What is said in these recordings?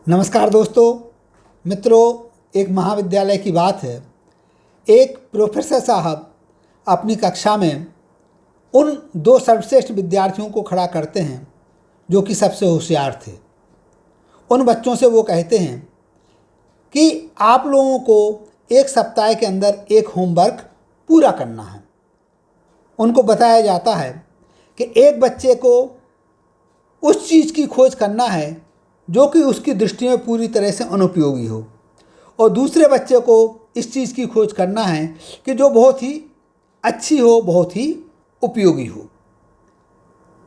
नमस्कार दोस्तों, मित्रों, एक महाविद्यालय की बात है। एक प्रोफेसर साहब अपनी कक्षा में उन दो सर्वश्रेष्ठ विद्यार्थियों को खड़ा करते हैं जो कि सबसे होशियार थे। उन बच्चों से वो कहते हैं कि आप लोगों को एक सप्ताह के अंदर एक होमवर्क पूरा करना है। उनको बताया जाता है कि एक बच्चे को उस चीज़ की खोज करना है जो कि उसकी दृष्टि में पूरी तरह से अनुपयोगी हो, और दूसरे बच्चे को इस चीज़ की खोज करना है कि जो बहुत ही अच्छी हो, बहुत ही उपयोगी हो।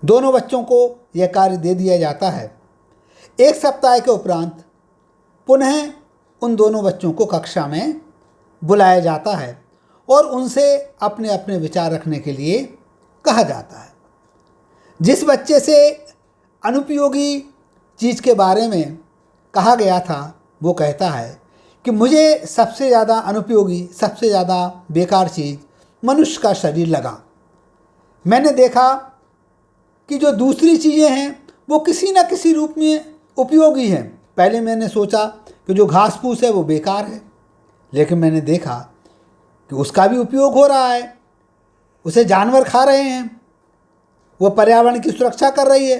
दोनों बच्चों को यह कार्य दे दिया जाता है। एक सप्ताह के उपरांत पुनः उन दोनों बच्चों को कक्षा में बुलाया जाता है और उनसे अपने अपने विचार रखने के लिए कहा जाता है। जिस बच्चे से अनुपयोगी चीज़ के बारे में कहा गया था वो कहता है कि मुझे सबसे ज़्यादा अनुपयोगी, सबसे ज़्यादा बेकार चीज़ मनुष्य का शरीर लगा। मैंने देखा कि जो दूसरी चीज़ें हैं वो किसी न किसी रूप में उपयोगी हैं। पहले मैंने सोचा कि जो घास फूस है वो बेकार है, लेकिन मैंने देखा कि उसका भी उपयोग हो रहा है। उसे जानवर खा रहे हैं, वो पर्यावरण की सुरक्षा कर रही है।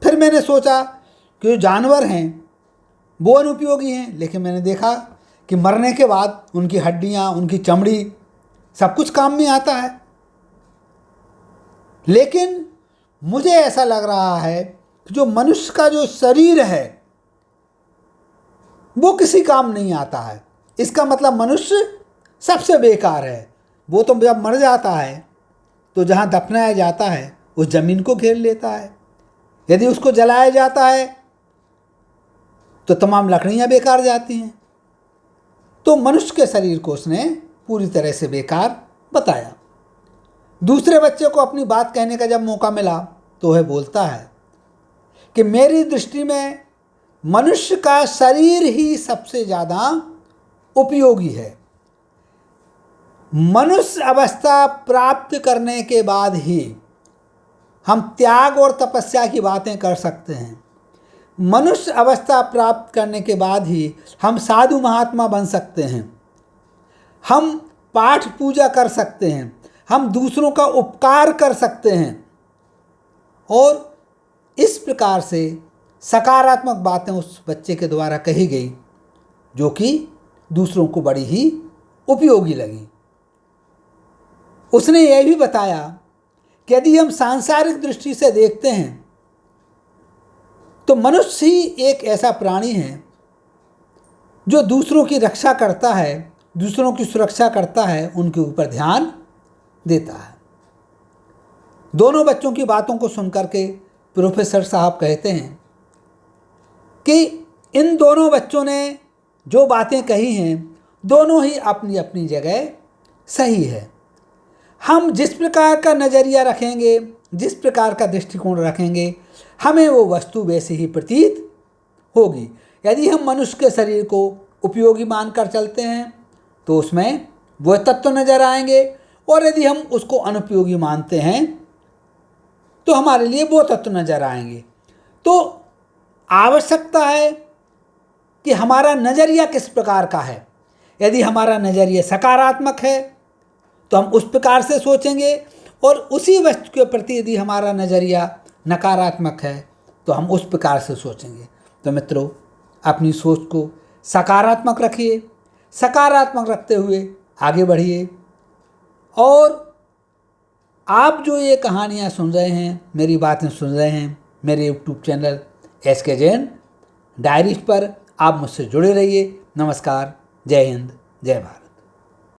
फिर मैंने सोचा कि जो जानवर हैं वो अनुपयोगी हैं, लेकिन मैंने देखा कि मरने के बाद उनकी हड्डियाँ, उनकी चमड़ी सब कुछ काम में आता है। लेकिन मुझे ऐसा लग रहा है कि जो मनुष्य का जो शरीर है वो किसी काम नहीं आता है। इसका मतलब मनुष्य सबसे बेकार है। वो तो जब मर जाता है तो जहाँ दफनाया जाता है उस ज़मीन को घेर लेता है। यदि उसको जलाया जाता है तो तमाम लकड़ियाँ बेकार जाती हैं। तो मनुष्य के शरीर को उसने पूरी तरह से बेकार बताया। दूसरे बच्चे को अपनी बात कहने का जब मौका मिला तो वह बोलता है कि मेरी दृष्टि में मनुष्य का शरीर ही सबसे ज़्यादा उपयोगी है। मनुष्य अवस्था प्राप्त करने के बाद ही हम त्याग और तपस्या की बातें कर सकते हैं। मनुष्य अवस्था प्राप्त करने के बाद ही हम साधु महात्मा बन सकते हैं। हम पाठ पूजा कर सकते हैं, हम दूसरों का उपकार कर सकते हैं, और इस प्रकार से सकारात्मक बातें उस बच्चे के द्वारा कही गई जो कि दूसरों को बड़ी ही उपयोगी लगी। उसने यह भी बताया कि यदि हम सांसारिक दृष्टि से देखते हैं तो मनुष्य ही एक ऐसा प्राणी है जो दूसरों की रक्षा करता है, दूसरों की सुरक्षा करता है, उनके ऊपर ध्यान देता है। दोनों बच्चों की बातों को सुनकर के प्रोफेसर साहब कहते हैं कि इन दोनों बच्चों ने जो बातें कही हैं दोनों ही अपनी अपनी जगह सही है। हम जिस प्रकार का नज़रिया रखेंगे, जिस प्रकार का दृष्टिकोण रखेंगे, हमें वो वस्तु वैसे ही प्रतीत होगी। यदि हम मनुष्य के शरीर को उपयोगी मानकर चलते हैं तो उसमें वो तत्व नज़र आएंगे, और यदि हम उसको अनुपयोगी मानते हैं तो हमारे लिए वो तत्व नज़र आएंगे। तो आवश्यकता है कि हमारा नज़रिया किस प्रकार का है। यदि हमारा नज़रिया सकारात्मक है तो हम उस प्रकार से सोचेंगे, और उसी वस्तु के प्रति यदि हमारा नज़रिया नकारात्मक है तो हम उस प्रकार से सोचेंगे। तो मित्रों, अपनी सोच को सकारात्मक रखिए, सकारात्मक रखते हुए आगे बढ़िए। और आप जो ये कहानियाँ सुन रहे हैं, मेरी बातें सुन रहे हैं, मेरे YouTube channel SK Jain diaries पर आप मुझसे जुड़े रहिए। नमस्कार, जय हिंद, जय भारत।